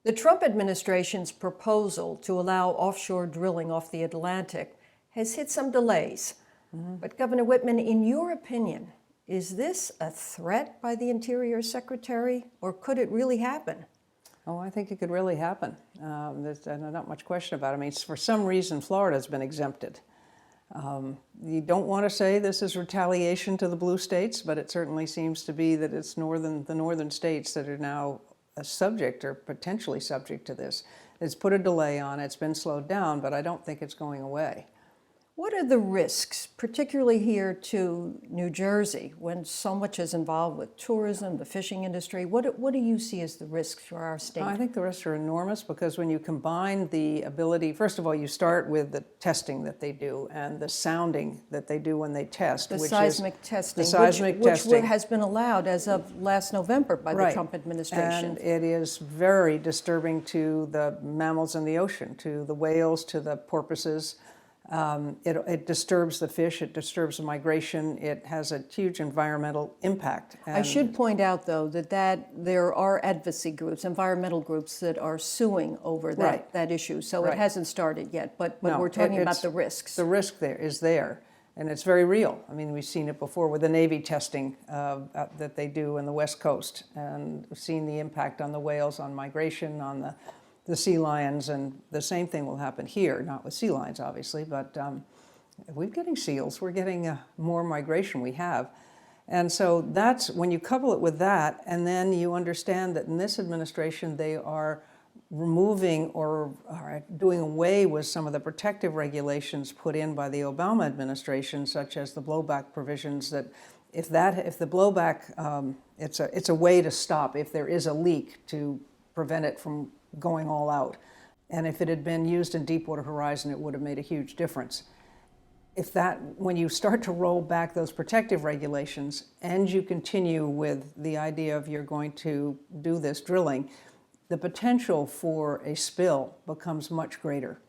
The Trump administration's proposal to allow offshore drilling off the Atlantic has hit some delays. But Governor Whitman, in your opinion, is this a threat by the Interior Secretary, or could it really happen? Oh, I think it could really happen. There's not much question about it. I mean, for some reason, Florida's been exempted. You don't want to say this is retaliation to the blue states, but it certainly seems to be that it's the northern states that are now subject or potentially subject to this. It's put a delay on it. It's been slowed down, but I don't think it's going away. What are the risks, particularly here to New Jersey, when so much is involved with tourism, the fishing industry? What do you see as the risks for our state? I think the risks are enormous because when you combine the ability, first of all, you start with the testing that they do and the sounding that they do when they test. The seismic testing, which has been allowed as of last November by the Trump administration. And it is very disturbing to the mammals in the ocean, to the whales, to the porpoises. It disturbs the fish, it disturbs the migration, it has a huge environmental impact. I should point out, though, that there are advocacy groups, environmental groups that are suing over that issue. So it hasn't started yet, but we're talking about the risks. The risk there is there, and it's very real. I mean, we've seen it before with the Navy testing that they do in the West Coast, and we've seen the impact on the whales, on migration, on the sea lions, and the same thing will happen here, not with sea lions, obviously, but we're getting seals, we're getting more migration we have. And so that's, when you couple it with that, and then you understand that in this administration they are removing or are doing away with some of the protective regulations put in by the Obama administration, such as the blowback provisions, that if the blowback, it's a way to stop if there is a leak, to prevent it from going all out. And if it had been used in Deepwater Horizon, it would have made a huge difference. When you start to roll back those protective regulations and you continue with the idea of you're going to do this drilling, the potential for a spill becomes much greater.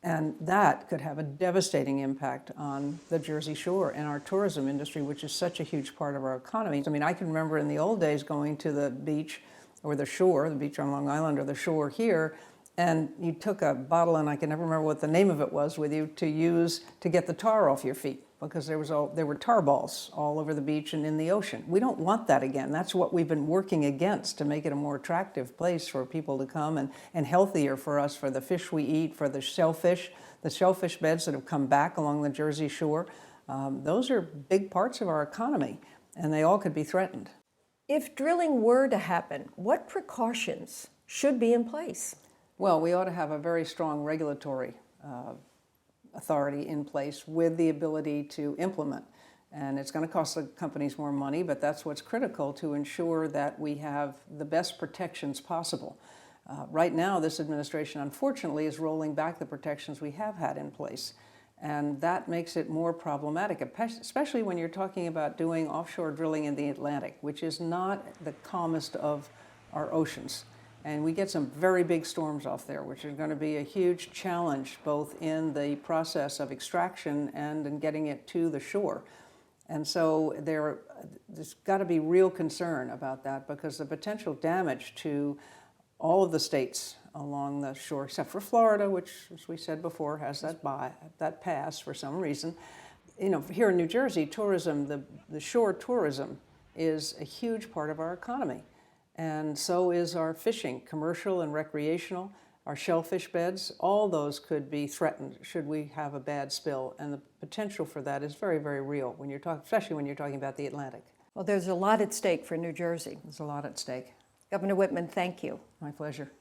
And that could have a devastating impact on the Jersey Shore and our tourism industry, which is such a huge part of our economy. I mean, I can remember in the old days going to the beach or the shore, the beach on Long Island or the shore here, and you took a bottle, and I can never remember what the name of it was, with you to use to get the tar off your feet, because there were tar balls all over the beach and in the ocean. We don't want that again. That's what we've been working against, to make it a more attractive place for people to come and healthier for us, for the fish we eat, for the shellfish beds that have come back along the Jersey Shore. Those are big parts of our economy, and they all could be threatened. If drilling were to happen, what precautions should be in place? Well, we ought to have a very strong regulatory authority in place with the ability to implement. And it's going to cost the companies more money, but that's what's critical to ensure that we have the best protections possible. Right now, this administration, unfortunately, is rolling back the protections we have had in place. And that makes it more problematic, especially when you're talking about doing offshore drilling in the Atlantic, which is not the calmest of our oceans. And we get some very big storms off there, which are going to be a huge challenge, both in the process of extraction and in getting it to the shore. And so there's got to be real concern about that, because the potential damage to all of the states along the shore, except for Florida, which, as we said before, has that pass for some reason. You know, here in New Jersey, tourism, the shore tourism is a huge part of our economy. And so is our fishing, commercial and recreational, our shellfish beds. All those could be threatened should we have a bad spill. And the potential for that is very, very real, especially when you're talking about the Atlantic. Well, there's a lot at stake for New Jersey. There's a lot at stake. Governor Whitman, thank you. My pleasure.